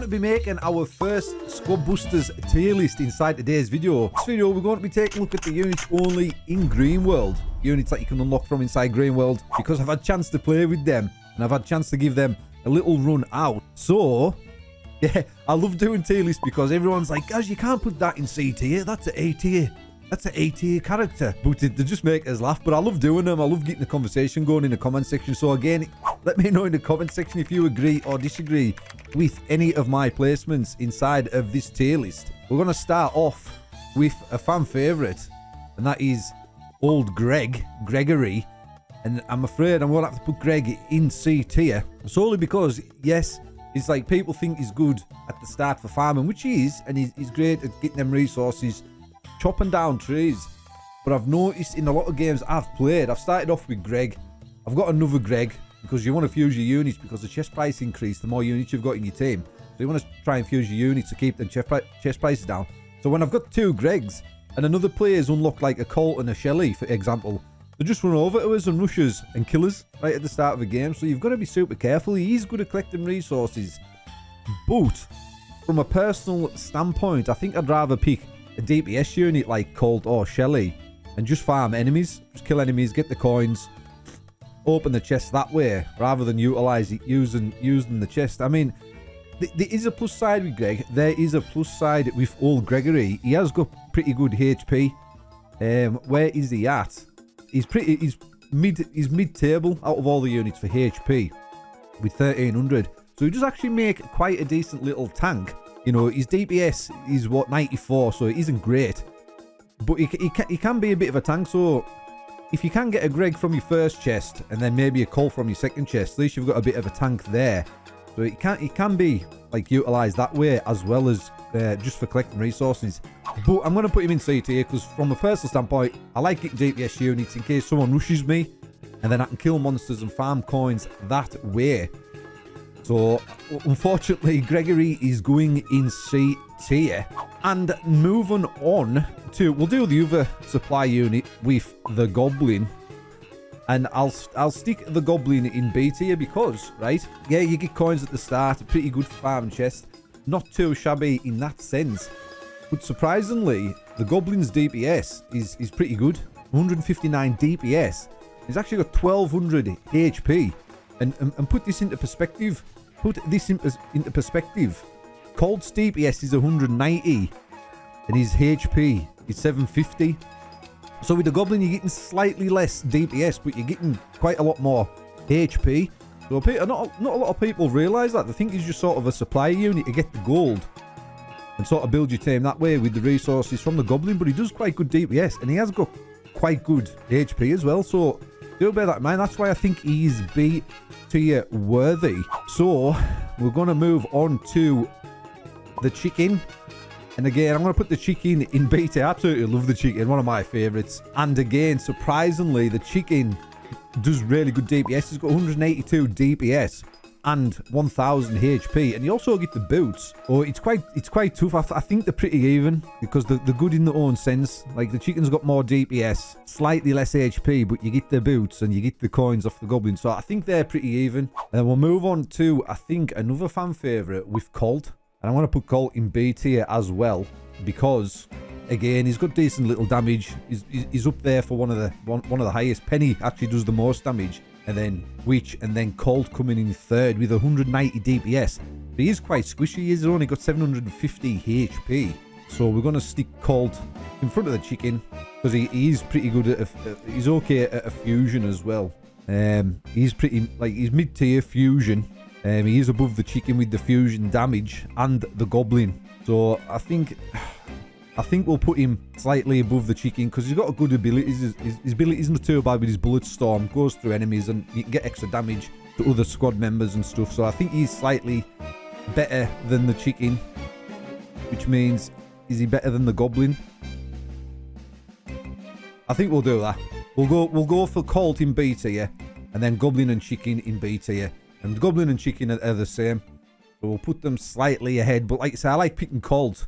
going to be making our first Squad Busters tier list inside today's video. This video, we're going to be taking a look at the units only in Green World. Units that you can unlock from inside Green World, because I've had a chance to play with them and I've had a chance to give them a little run out. So, yeah, I love doing tier lists because everyone's like, guys, you can't put that in C tier. That's an A tier. That's an A tier character. But they just make us laugh. But I love doing them. I love getting the conversation going in the comment section. So again, let me know in the comment section if you agree or disagree with any of my placements inside of this tier list. We're going to start off with a fan favourite, and that is old Gregory. And I'm afraid I'm going to have to put Greg in C tier, solely because, yes, it's like people think he's good at the start for farming, which he is, and he's great at getting them resources, chopping down trees. But I've noticed in a lot of games I've played, I've started off with Greg. I've got another Greg, because you want to fuse your units, because the chest price increase the more units you've got in your team. So you want to try and fuse your units to keep the chest prices down. So when I've got two Gregs, and another player's unlocked like a Colt and a Shelly, for example, they just run over to us and rush us and kill us right at the start of the game. So you've got to be super careful. He's good at collecting resources. But from a personal standpoint, I think I'd rather pick a DPS unit like Colt or Shelly and just farm enemies. Just kill enemies, get the coins, open the chest that way, rather than utilize it using the chest. I mean, there is a plus side with Greg. There is a plus side with old Gregory. He has got pretty good HP. Where is he at? He's mid-table out of all the units for HP with 1300. So he does actually make quite a decent little tank. You know, his DPS is what, 94, so it isn't great. But he can be a bit of a tank. So if you can get a Greg from your first chest and then maybe a Colt from your second chest, at least you've got a bit of a tank there. So it can be like utilized that way, as well as just for collecting resources. But I'm going to put him in C tier because from a personal standpoint, I like getting DPS units in case someone rushes me, and then I can kill monsters and farm coins that way. So unfortunately, Gregory is going in C tier. And moving on to, we'll do the other supply unit with the Goblin. And I'll stick the Goblin in B tier because, right, yeah, you get coins at the start, a pretty good farm chest. Not too shabby in that sense. But surprisingly, the Goblin's DPS is pretty good. 159 DPS. He's actually got 1200 HP. And put this into perspective. Colt's DPS is 190. And his HP is 750. So with the Goblin, you're getting slightly less DPS, but you're getting quite a lot more HP. So not a lot of people realise that. They think he's just sort of a supply unit to get the gold and sort of build your team that way with the resources from the Goblin. But he does quite good DPS, and he has got quite good HP as well. So do bear that in mind. That's why I think he's B tier worthy. So we're going to move on to the chicken. And again, I'm going to put the chicken in B tier. I absolutely love the chicken. One of my favourites. And again, surprisingly, the chicken does really good DPS. He's got 182 DPS and 1000 HP. And you also get the boots. Oh, it's quite tough. I think they're pretty even because they're good in their own sense. Like, the chicken's got more DPS, slightly less HP, but you get the boots and you get the coins off the Goblin. So I think they're pretty even. And then we'll move on to, I think, another fan favourite with Colt. And I want to put Colt in B tier as well because, again, he's got decent little damage. He's up there for one of the highest. Penny actually does the most damage, and then Witch, and then Colt coming in third with 190 DPS. But he is quite squishy. He's only got 750 HP. So we're going to stick Colt in front of the chicken because he is pretty good at he's okay at a fusion as well. He's pretty, like, he's mid-tier fusion. He is above the chicken with the fusion damage and the Goblin. So I think we'll put him slightly above the chicken because he's got a good ability. His ability isn't too bad with his bullet storm. Goes through enemies and you can get extra damage to other squad members and stuff. So I think he's slightly better than the chicken. Which means, is he better than the Goblin? I think we'll do that. We'll go for Colt in B tier, and then Goblin and chicken in B tier. And Goblin and chicken are the same. So we'll put them slightly ahead. But like I say, I like picking Colt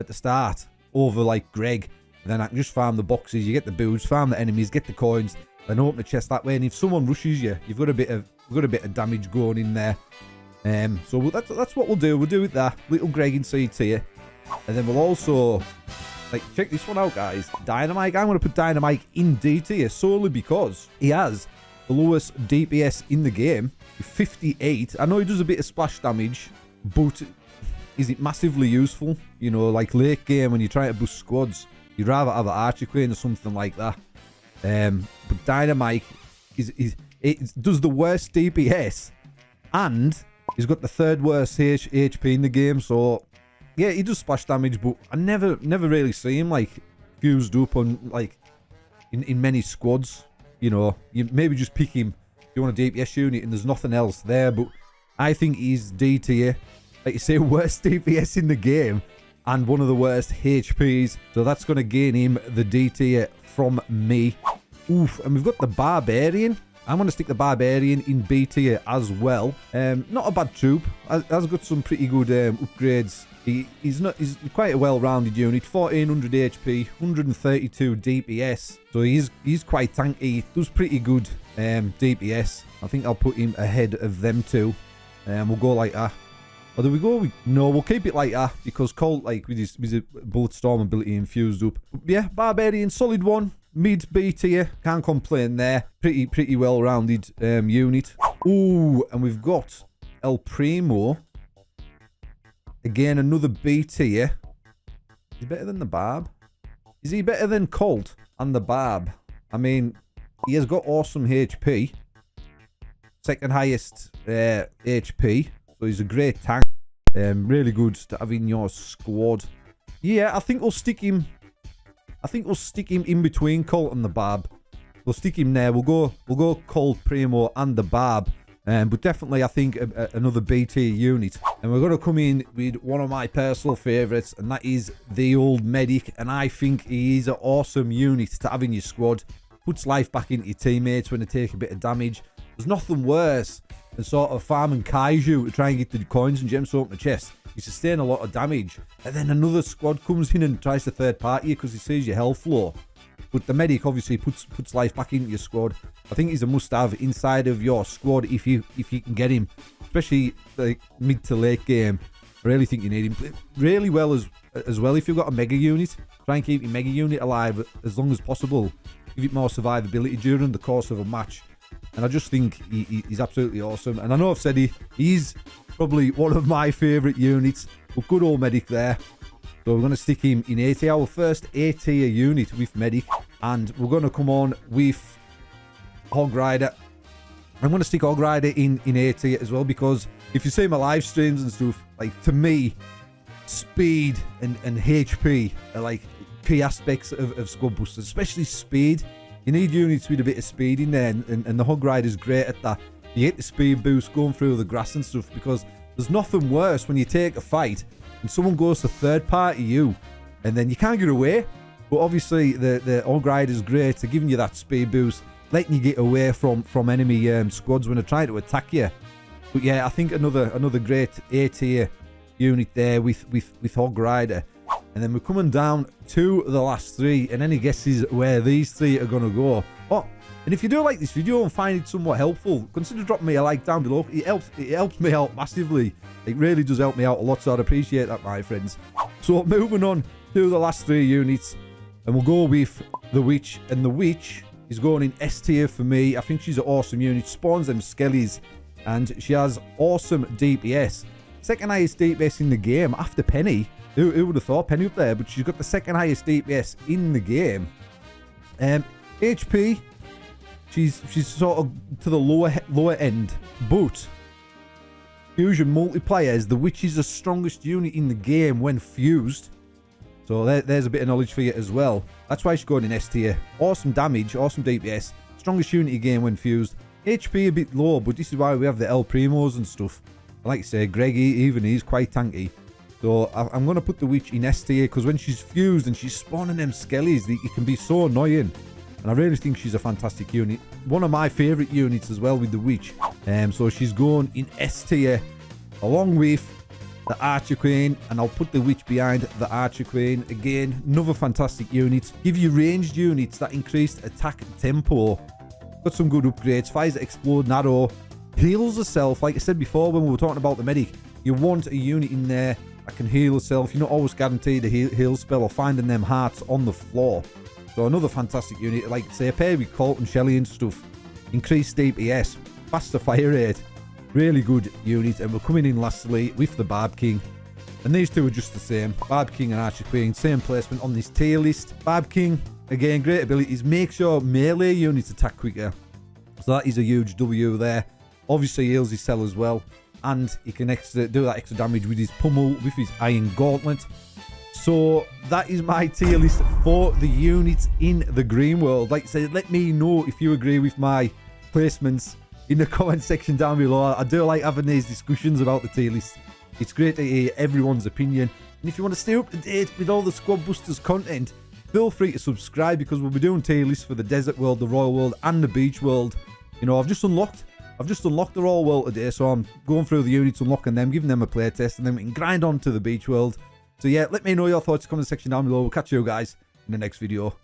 at the start over like Greg. And then I can just farm the boxes. You get the boots, farm the enemies, get the coins, then open the chest that way. And if someone rushes you, you've got a bit of damage going in there. That's what we'll do. We'll do with that. Little Greg in C tier. And then we'll also, like, check this one out, guys. Dynamite. I'm going to put Dynamite in D tier solely because he has the lowest DPS in the game. 58. I know he does a bit of splash damage, but is it massively useful? You know, like late game when you're trying to boost squads, you'd rather have an Archer Queen or something like that. But Dynamite it does the worst DPS, and he's got the third worst HP in the game. So yeah, he does splash damage, but I never really see him like fused up on like in many squads. You know, you maybe just pick him if you want a DPS unit and there's nothing else there. But I think he's D tier. Like you say, worst DPS in the game and one of the worst HPs. So that's going to gain him the D tier from me. Oof, and we've got the Barbarian. I'm going to stick the Barbarian in B tier as well. Not a bad troop. Has got some pretty good upgrades. He's quite a well-rounded unit. 1400 HP, 132 DPS. So he's quite tanky. Does pretty good DPS. I think I'll put him ahead of them two. We'll go like that. Or do we go? No, we'll keep it like that because Colt, like with his Bullet Storm ability infused up. Yeah, Barbarian, solid one. Mid B tier, can't complain there. Pretty well-rounded unit. Ooh, and we've got El Primo. Again, another B tier. Is he better than the Barb? Is he better than Colt and the Barb? I mean, he has got awesome HP. Second highest HP. So he's a great tank. Really good to have in your squad. Yeah, I think we'll stick him. I think we'll stick him in between Colt and the Barb. We'll stick him there. We'll go Colt, Primo, and the Barb. But definitely, I think another B tier unit. And we're going to come in with one of my personal favourites, and that is the old Medic. And I think he is an awesome unit to have in your squad. Puts life back into your teammates when they take a bit of damage. There's nothing worse than sort of farming Kaiju to try and get the coins and gems to open the chest. You sustain a lot of damage. And then another squad comes in and tries to third party you because he sees your health low. But the Medic obviously puts life back into your squad. I think he's a must-have inside of your squad if you can get him. Especially like mid to late game. I really think you need him. Play really well as well if you've got a Mega unit. Try and keep your Mega unit alive as long as possible. Give it more survivability during the course of a match. And I just think he's absolutely awesome. And I know I've said he's probably one of my favourite units. But good old Medic there. So we're going to stick him in A tier. Our first A tier unit with Medic. And we're going to come on with Hog Rider. I'm going to stick Hog Rider in A tier as well. Because if you see my live streams and stuff, like to me, speed and HP are like key aspects of Squad Busters. Especially speed. You need units with a bit of speed in there, and the Hog Rider's great at that. You get the speed boost going through the grass and stuff, because there's nothing worse when you take a fight and someone goes to third party you, and then you can't get away. But obviously the Hog Rider's great to giving you that speed boost, letting you get away from enemy squads when they're trying to attack you. But yeah, I think another great A tier unit there with Hog Rider. And then we're coming down to the last three. And any guesses where these three are going to go? Oh, and if you do like this video and find it somewhat helpful, consider dropping me a like down below. It helps me out massively. It really does help me out a lot, so I'd appreciate that, my friends. So moving on to the last three units. And we'll go with the Witch. And the Witch is going in S tier for me. I think she's an awesome unit. Spawns them skellies. And she has awesome DPS. Second highest DPS in the game after Penny. Who would have thought Penny up there? But she's got the second highest DPS in the game. HP, she's sort of to the lower end. But fusion multipliers, the Witch is the strongest unit in the game when fused. So there's a bit of knowledge for you as well. That's why she's going in S tier. Awesome damage, awesome DPS. Strongest unit in the game when fused. HP a bit low, but this is why we have the El Primos and stuff. Like I say, Greg, even he's quite tanky. So I'm going to put the Witch in S tier because when she's fused and she's spawning them skellies, it can be so annoying. And I really think she's a fantastic unit. One of my favourite units as well with the Witch. So she's going in S tier along with the Archer Queen. And I'll put the Witch behind the Archer Queen. Again, another fantastic unit. Give you ranged units that increased attack tempo. Got some good upgrades. Fires that explode, narrow. Heals herself. Like I said before when we were talking about the medic, you want a unit in there that can heal herself. You're not always guaranteed a heal spell or finding them hearts on the floor. So another fantastic unit. Like say, pair with Colt and Shelly and stuff. Increased DPS. Faster fire rate. Really good unit. And we're coming in lastly with the Barb King. And these two are just the same. Barb King and Archer Queen. Same placement on this tier list. Barb King, again, great abilities. Make sure melee units attack quicker. So that is a huge W there. Obviously, heals his cell as well. And he can do that extra damage with his pummel, with his Iron Gauntlet. So that is my tier list for the units in the Green World. Like I said, let me know if you agree with my placements in the comment section down below. I do like having these discussions about the tier list. It's great to hear everyone's opinion. And if you want to stay up to date with all the Squad Busters content, feel free to subscribe because we'll be doing tier lists for the Desert World, the Royal World, and the Beach World. You know, I've just unlocked the Royal World today, so I'm going through the units, unlocking them, giving them a play test, and then we can grind on to the Beach World. So yeah, let me know your thoughts in the comment section down below. We'll catch you guys in the next video.